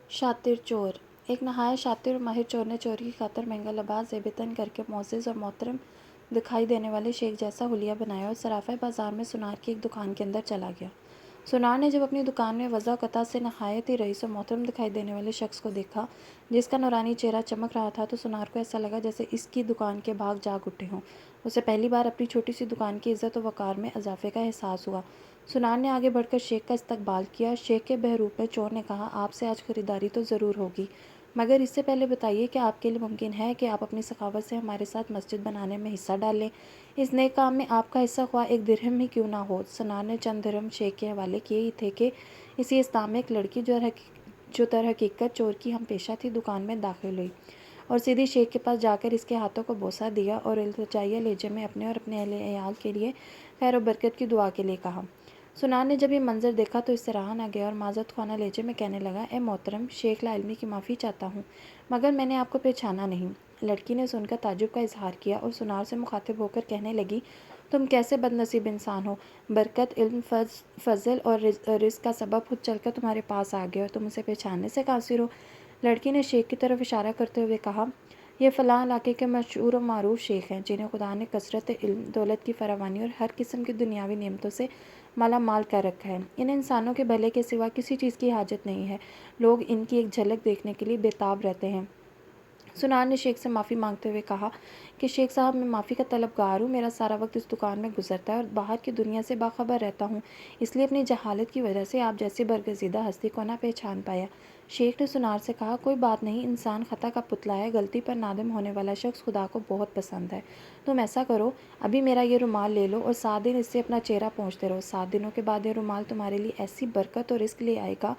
شاطر چور۔ ایک نہایت شاطر اور ماہر چور نے چوری کی خاطر مہنگا لباس زیب تن کر کے معزز اور محترم دکھائی دینے والے شیخ جیسا حلیہ بنایا اور صرافہ بازار میں سونار کی ایک دکان کے اندر چلا گیا۔ سونار نے جب اپنی دکان میں وضع قطع سے نہایت ہی رئیس اور محترم دکھائی دینے والے شخص کو دیکھا جس کا نورانی چہرہ چمک رہا تھا تو سونار کو ایسا لگا جیسے اس کی دکان کے بھاگ جاگ اٹھے ہوں۔ اسے پہلی بار اپنی چھوٹی سی دکان کی عزت و وقار میں اضافے کا احساس ہوا۔ سونار نے آگے بڑھ کر شیخ کا استقبال کیا۔ شیخ کے بحروپ میں چور نے کہا، آپ سے آج خریداری تو ضرور ہوگی، مگر اس سے پہلے بتائیے کہ آپ کے لیے ممکن ہے کہ آپ اپنی سخاوت سے ہمارے ساتھ مسجد بنانے میں حصہ ڈال لیں؟ اس نیک کام میں آپ کا حصہ خواہ ایک درہم ہی کیوں نہ ہو۔ سونار نے چند درہم شیخ کے حوالے کیے ہی تھے کہ اسی استام میں ایک لڑکی جو در حقیقت چور کی ہم پیشہ تھی دکان میں داخل ہوئی اور سیدھی شیخ کے پاس جا کر اس کے ہاتھوں کو بوسہ دیا اور التجائیہ لہجے میں اپنے اور اپنے اہل عیال کے لیے خیر و برکت کی دعا کے لیے کہا۔ سونار نے جب یہ منظر دیکھا تو اس سے رہا نہ گیا اور معذرت خواہ لہجے میں کہنے لگا، اے محترم شیخ لا علمی کی معافی چاہتا ہوں، مگر میں نے آپ کو پہچانا نہیں۔ لڑکی نے سن کر تعجب کا اظہار کیا اور سونار سے مخاطب ہو کر کہنے لگی، تم کیسے بد نصیب انسان ہو، برکت، علم، فضل اور رزق کا سبب خود چل کر تمہارے پاس آ گیا اور تم اسے پہچاننے سے قاصر ہو۔ لڑکی نے شیخ کی طرف اشارہ کرتے ہوئے کہا، یہ فلاں علاقے کے مشہور و معروف شیخ ہیں جنہیں خدا نے کثرت علم، دولت کی فراوانی اور ہر قسم کی دنیاوی نعمتوں سے مالا مال کر رکھا ہے۔ انہیں انسانوں کے بھلے کے سوا کسی چیز کی حاجت نہیں ہے، لوگ ان کی ایک جھلک دیکھنے کے لیے بے تاب رہتے ہیں۔ سونار نے شیخ سے معافی مانگتے ہوئے کہا کہ شیخ صاحب میں معافی کا طلبگار ہوں، میرا سارا وقت اس دکان میں گزرتا ہے اور باہر کی دنیا سے باخبر رہتا ہوں، اس لیے اپنی جہالت کی وجہ سے آپ جیسی برگزیدہ ہستی کو نہ پہچان پایا۔ شیخ نے سونار سے کہا، کوئی بات نہیں، انسان خطا کا پتلا ہے، غلطی پر نادم ہونے والا شخص خدا کو بہت پسند ہے۔ تم ایسا کرو، ابھی میرا یہ رومال لے لو اور 7 دن اس سے اپنا چہرہ پوچھتے رہو، 7 دنوں کے بعد یہ رومال تمہارے لیے ایسی برکت اور رزق لے آئے گا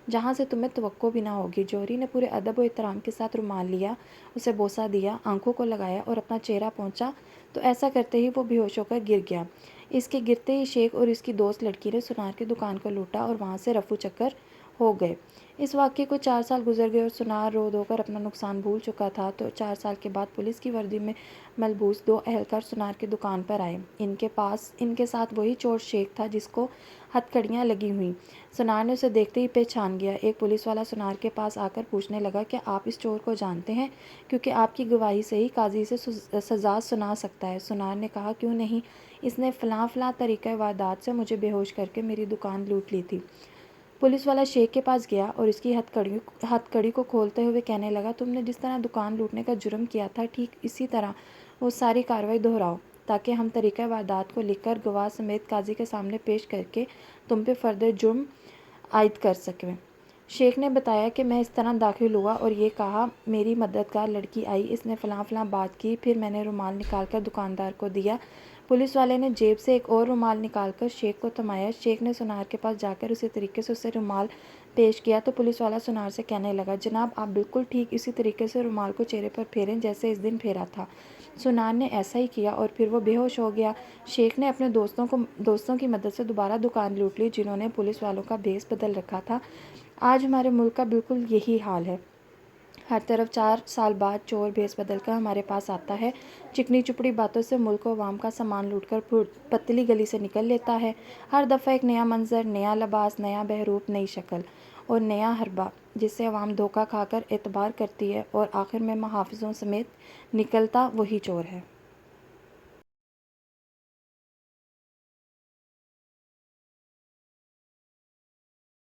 جہاں سے تمہیں توقع بھی نہ ہوگی۔ جوہری نے پورے ادب و احترام کے ساتھ رومال لیا، اسے بوسہ دیا، آنکھوں کو لگایا اور اپنا چہرہ پوچھا تو ایسا کرتے ہی وہ بے ہوش ہو کر گر گیا۔ اس کے گرتے ہی شیخ اور اس کی دوست لڑکی نے سونار کی دکان کو لوٹا اور وہاں سے رفو چکر ہو گئے۔ اس واقعے کو 4 سال گزر گئے اور سونار رو دھو کر اپنا نقصان بھول چکا تھا تو 4 سال کے بعد پولیس کی وردی میں ملبوس 2 اہلکار سونار کی دکان پر آئے۔ ان کے ساتھ وہی چور شیخ تھا جس کو ہتھ کڑیاں لگی ہوئیں۔ سونار نے اسے دیکھتے ہی پہچان گیا۔ ایک پولیس والا سونار کے پاس آ کر پوچھنے لگا، کیا آپ اس چور کو جانتے ہیں؟ کیونکہ آپ کی گواہی سے ہی قاضی اسے سزا سنا سکتا ہے۔ سونار نے کہا، کیوں نہیں، اس نے فلاں فلاں طریقۂ واردات سے مجھے بے ہوش کر کے میری دکان لوٹ لی تھی۔ پولیس والا شیخ کے پاس گیا اور اس کی ہتھ کڑی کو کھولتے ہوئے کہنے لگا، تم نے جس طرح دکان لوٹنے کا جرم کیا تھا ٹھیک اسی طرح وہ ساری کارروائی دہراؤ تاکہ ہم طریقۂ واردات کو لکھ کر گواہ سمیت قاضی کے سامنے پیش کر کے تم پہ فرد جرم عائد کر سکیں۔ شیخ نے بتایا کہ میں اس طرح داخل ہوا اور یہ کہا، میری مددگار لڑکی آئی، اس نے فلاں فلاں بات کی، پھر میں نے رومال نکال کر دکاندار کو دیا۔ پولیس والے نے جیب سے ایک اور رومال نکال کر شیخ کو تھمایا۔ شیخ نے سونار کے پاس جا کر اسی طریقے سے اسے رومال پیش کیا تو پولیس والا سونار سے کہنے لگا، جناب آپ بالکل ٹھیک اسی طریقے سے رومال کو چہرے پر پھیریں جیسے اس دن پھیرا تھا۔ سونار نے ایسا ہی کیا اور پھر وہ بے ہوش ہو گیا۔ شیخ نے اپنے دوستوں کی مدد سے دوبارہ دکان لوٹ لی جنہوں نے پولیس والوں کا بھیس بدل رکھا تھا۔ آج ہمارے ملک کا بالکل یہی حال ہے۔ ہر طرف 4 سال بعد چور بھیس بدل کر ہمارے پاس آتا ہے، چکنی چپڑی باتوں سے ملک و عوام کا سامان لوٹ کر پتلی گلی سے نکل لیتا ہے۔ ہر دفعہ ایک نیا منظر، نیا لباس، نیا بحروپ، نئی شکل اور نیا حربہ جس سے عوام دھوکہ کھا کر اعتبار کرتی ہے اور آخر میں محافظوں سمیت نکلتا وہی چور ہے۔